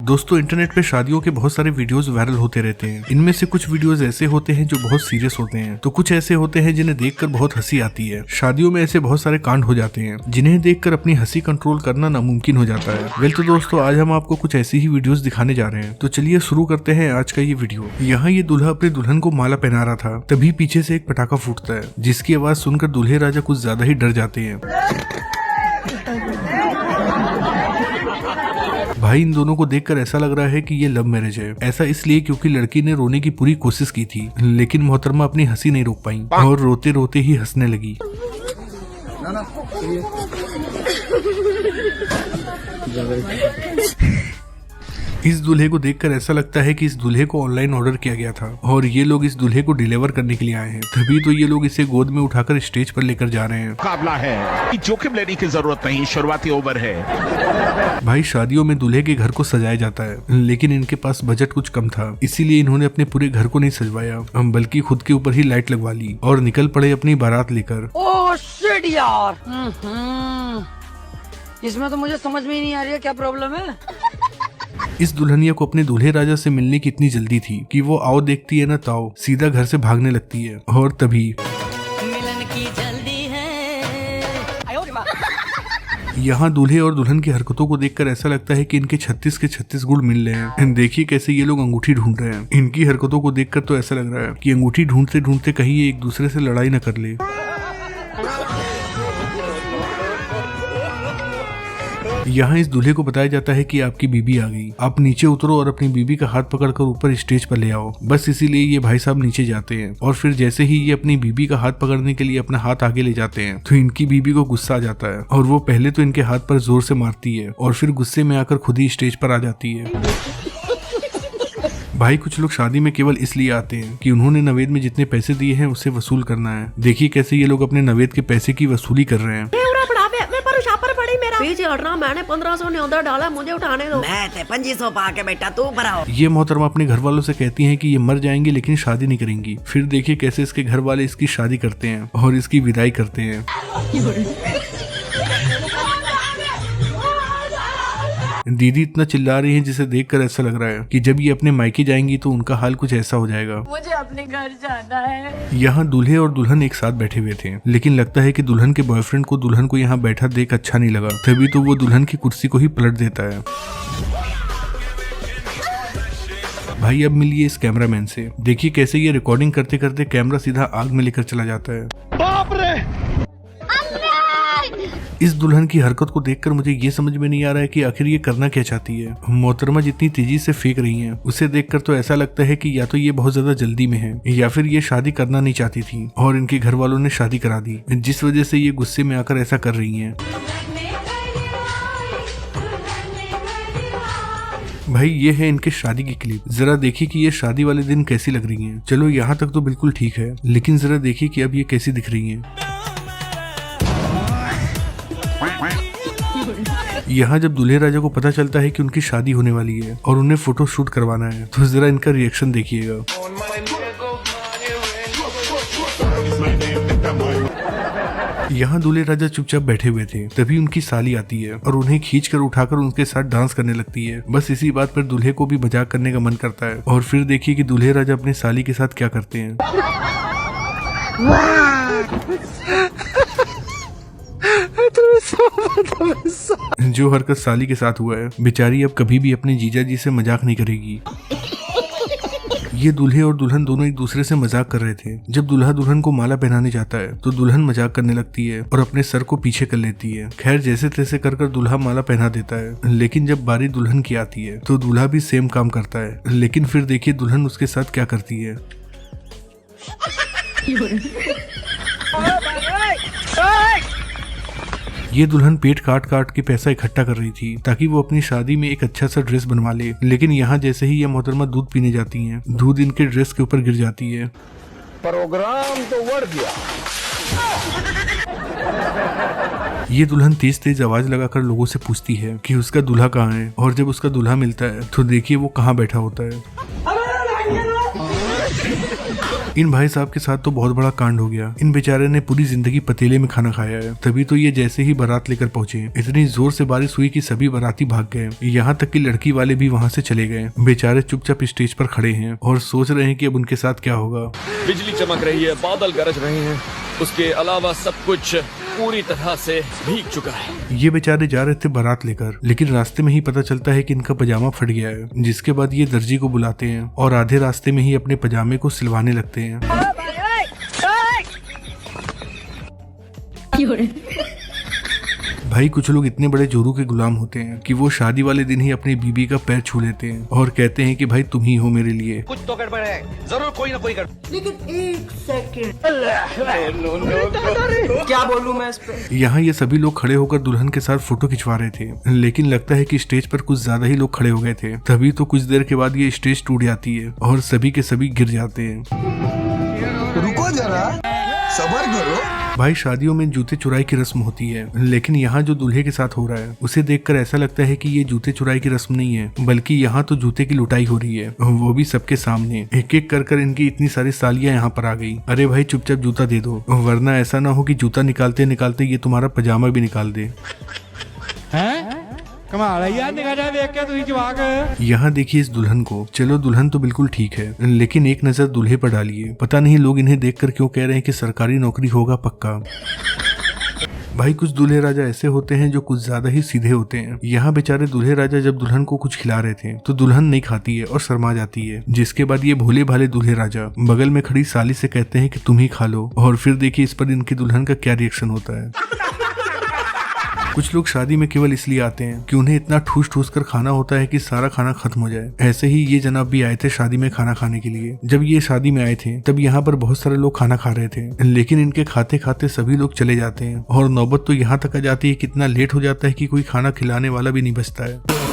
दोस्तों इंटरनेट पे शादियों के बहुत सारे वीडियोस वायरल होते रहते हैं। इनमें से कुछ वीडियोस ऐसे होते हैं जो बहुत सीरियस होते हैं, तो कुछ ऐसे होते हैं जिन्हें देखकर बहुत हंसी आती है। शादियों में ऐसे बहुत सारे कांड हो जाते हैं जिन्हें देखकर अपनी हंसी कंट्रोल करना नामुमकिन हो जाता है। वेल तो दोस्तों आज हम आपको कुछ ऐसी ही वीडियोस दिखाने जा रहे हैं, तो चलिए शुरू करते हैं आज का ये वीडियो। यहाँ ये दूल्हा अपने दुल्हन को माला पहना रहा था, तभी पीछे से एक पटाखा फूटता है जिसकी आवाज सुनकर दूल्हे राजा कुछ ज्यादा ही डर जाते हैं। भाई इन दोनों को देखकर ऐसा लग रहा है कि ये लव मैरिज है। ऐसा इसलिए क्योंकि लड़की ने रोने की पूरी कोशिश की थी, लेकिन मोहतरमा अपनी हंसी नहीं रोक पाई और रोते रोते ही हंसने लगी। इस दूल्हे को देखकर ऐसा लगता है कि इस दूल्हे को ऑनलाइन ऑर्डर किया गया था और ये लोग इस दूल्हे को डिलीवर करने के लिए आए हैं, तभी तो ये लोग इसे गोद में उठाकर स्टेज पर लेकर जा रहे हैं। मुकाबला है, जोखिम लेने की जरूरत नहीं, शुरुआती ओवर है। भाई शादियों में दूल्हे के घर को सजाया जाता है, लेकिन इनके पास बजट कुछ कम था, इसीलिए इन्होंने अपने पूरे घर को नहीं सजवाया बल्कि खुद के ऊपर ही लाइट लगवा ली और निकल पड़े अपनी बारात लेकर। ओह शिट यार, इसमें तो मुझे समझ में ही नहीं आ रही है क्या प्रॉब्लम है। इस दुल्हनिया को अपने दूल्हे राजा से मिलने की इतनी जल्दी थी कि वो आओ देखती है ना ताओ सीधा घर से भागने लगती है और तभी मिलन की जल्दी है। यहाँ दूल्हे और दुल्हन की हरकतों को देखकर ऐसा लगता है कि इनके 36 के 36 गुण मिल रहे हैं। देखिए कैसे ये लोग अंगूठी ढूंढ रहे हैं। इनकी हरकतों को देखकर तो ऐसा लग रहा है कि अंगूठी ढूंढते ढूंढते कहीं ये एक दूसरे से लड़ाई न कर ले। यहाँ इस दूल्हे को बताया जाता है कि आपकी बीबी आ गई, आप नीचे उतरो और अपनी बीबी का हाथ पकड़कर ऊपर स्टेज पर ले आओ। बस इसीलिए ये भाई साहब नीचे जाते हैं और फिर जैसे ही ये अपनी बीबी का हाथ पकड़ने के लिए अपना हाथ आगे ले जाते हैं तो इनकी बीबी को गुस्सा आ जाता है और वो पहले तो इनके हाथ पर जोर से मारती है और फिर गुस्से में आकर खुद ही स्टेज पर आ जाती है। भाई कुछ लोग शादी में केवल इसलिए आते हैं कि उन्होंने नवेद में जितने पैसे दिए हैं उससे वसूल करना है। देखिए कैसे ये लोग अपने नवेद के पैसे की वसूली कर रहे हैं। पीछे हटना, मैंने 1500 न्योता डाला, मुझे उठाने दो। मैं 2500 पा के बेटा तू भराओ। ये मोहतरमा अपने घर वालों से कहती हैं कि ये मर जाएंगे लेकिन शादी नहीं करेंगी। फिर देखिए कैसे इसके घर वाले इसकी शादी करते हैं और इसकी विदाई करते हैं। दीदी इतना चिल्ला रही है जिसे देखकर ऐसा लग रहा है कि जब ये अपने मायके जाएंगी तो उनका हाल कुछ ऐसा हो जाएगा। मुझे अपने घर जाना है। यहाँ दूल्हे और दुल्हन एक साथ बैठे हुए थे, लेकिन लगता है कि दुल्हन के बॉयफ्रेंड को दुल्हन को यहाँ बैठा देख अच्छा नहीं लगा, तभी तो वो दुल्हन की कुर्सी को ही पलट देता है। भाई अब मिलिए इस कैमरामैन से, देखिए कैसे ये रिकॉर्डिंग करते करते कैमरा सीधा आग में लेकर चला जाता है। बाप रे! इस दुल्हन की हरकत को देखकर मुझे ये समझ में नहीं आ रहा है कि आखिर ये करना क्या चाहती है। मोहतरमा जितनी तेजी से फेंक रही हैं, उसे देखकर तो ऐसा लगता है कि या तो ये बहुत ज्यादा जल्दी में है या फिर ये शादी करना नहीं चाहती थी और इनके घर वालों ने शादी करा दी, जिस वजह से ये गुस्से में आकर ऐसा कर रही हैं। भाई ये है इनके शादी की क्लिप, जरा देखिए कि ये शादी वाले दिन कैसी लग रही हैं। चलो यहाँ तक तो बिल्कुल ठीक है, लेकिन जरा देखिए कि अब ये कैसी दिख रही हैं। यहाँ जब दूल्हे राजा को पता चलता है कि उनकी शादी होने वाली है और उन्हें फोटो शूट करवाना है, तो जरा इनका रिएक्शन देखिएगा। यहाँ दूल्हे राजा चुपचाप बैठे हुए थे, तभी उनकी साली आती है और उन्हें खींचकर उठाकर उनके साथ डांस करने लगती है। बस इसी बात पर दूल्हे को भी मजाक करने का मन करता है और फिर देखिए कि दूल्हे राजा अपनी साली के साथ क्या करते हैं। जो हरकत साली के साथ हुआ है, बेचारी अब कभी भी अपने जीजा जी से मजाक नहीं करेगी। ये दूल्हे और दुल्हन दोनों एक दूसरे से मजाक कर रहे थे। जब दूल्हा दुल्हन को माला पहनाने जाता है तो दुल्हन मजाक करने लगती है और अपने सर को पीछे कर लेती है। खैर जैसे तैसे कर दूल्हा माला पहना देता है, लेकिन जब बारी दुल्हन की आती है तो दूल्हा भी सेम काम करता है, लेकिन फिर देखिए दुल्हन उसके साथ क्या करती है। ये दुल्हन पेट काट काट के पैसा इकट्ठा कर रही थी ताकि वो अपनी शादी में एक अच्छा सा ड्रेस बनवा ले, लेकिन यहाँ जैसे ही ये मोहतरमा दूध पीने जाती हैं, दूध इनके ड्रेस के ऊपर गिर जाती है। प्रोग्राम तो बढ़ गया। ये दुल्हन तेज तेज आवाज लगाकर लोगों से पूछती है कि उसका दूल्हा कहाँ है, और जब उसका दूल्हा मिलता है तो देखिए वो कहाँ बैठा होता है। इन भाई साहब के साथ तो बहुत बड़ा कांड हो गया। इन बेचारे ने पूरी जिंदगी पतीले में खाना खाया है। तभी तो ये जैसे ही बारात लेकर पहुंचे, इतनी जोर से बारिश हुई कि सभी बाराती भाग गए। यहाँ तक कि लड़की वाले भी वहाँ से चले गए। बेचारे चुपचाप स्टेज पर खड़े हैं और सोच रहे हैं कि अब उनके साथ क्या होगा। बिजली चमक रही है, बादल गरज रहे हैं, उसके अलावा सब कुछ पूरी तरह से भीग चुका है। ये बेचारे जा रहे थे बारात लेकर, लेकिन रास्ते में ही पता चलता है कि इनका पजामा फट गया है। जिसके बाद ये दर्जी को बुलाते हैं और आधे रास्ते में ही अपने पजामे को सिलवाने लगते हैं। भाई कुछ लोग इतने बड़े जोरू के गुलाम होते हैं कि वो शादी वाले दिन ही अपनी बीबी का पैर छू लेते हैं और कहते हैं कि भाई तुम ही हो मेरे लिए। कुछ तो गड़बड़ है, जरूर कोई ना कोई गड़बड़। क्या बोलूं मैं इस पे। यहाँ ये सभी लोग खड़े होकर दुल्हन के साथ फोटो खिंचवा रहे थे, लेकिन लगता है कि स्टेज पर कुछ ज्यादा ही लोग खड़े हो गए थे। तभी तो कुछ देर के बाद ये स्टेज टूट जाती है और सभी के सभी गिर जाते हैं। रुको जरा, सब्र करो। भाई शादियों में जूते चुराई की रस्म होती है, लेकिन यहाँ जो दूल्हे के साथ हो रहा है उसे देखकर ऐसा लगता है कि ये जूते चुराई की रस्म नहीं है, बल्कि यहाँ तो जूते की लुटाई हो रही है, वो भी सबके सामने। एक एक कर इनकी इतनी सारी सालियां यहाँ पर आ गई। अरे भाई चुपचाप जूता दे दो, वरना ऐसा ना हो कि जूता निकालते निकालते ये तुम्हारा पजामा भी निकाल दे। कमाल है यार, निगाह देख के तुझी जवाक। यहाँ देखिए इस दुल्हन को। चलो दुल्हन तो बिल्कुल ठीक है, लेकिन एक नजर दूल्हे पर डालिए। पता नहीं लोग इन्हें देखकर क्यों कह रहे हैं कि सरकारी नौकरी होगा पक्का। भाई कुछ दूल्हे राजा ऐसे होते हैं जो कुछ ज्यादा ही सीधे होते हैं। यहाँ बेचारे दूल्हे राजा जब दुल्हन को कुछ खिला रहे थे तो दुल्हन नहीं खाती है और शर्मा जाती है। जिसके बाद ये भोले भाले दूल्हे राजा बगल में खड़ी साली से कहते हैं कि तुम ही खा लो, और फिर देखिए इस पर इनकी दुल्हन का क्या रिएक्शन होता है। कुछ लोग शादी में केवल इसलिए आते हैं कि उन्हें इतना ठूस ठूस कर खाना होता है कि सारा खाना खत्म हो जाए। ऐसे ही ये जनाब भी आए थे शादी में खाना खाने के लिए। जब ये शादी में आए थे तब यहाँ पर बहुत सारे लोग खाना खा रहे थे, लेकिन इनके खाते खाते सभी लोग चले जाते हैं और नौबत तो यहाँ तक आ जाती है कितना लेट हो जाता है कि कोई खाना खिलाने वाला भी नहीं बचता है।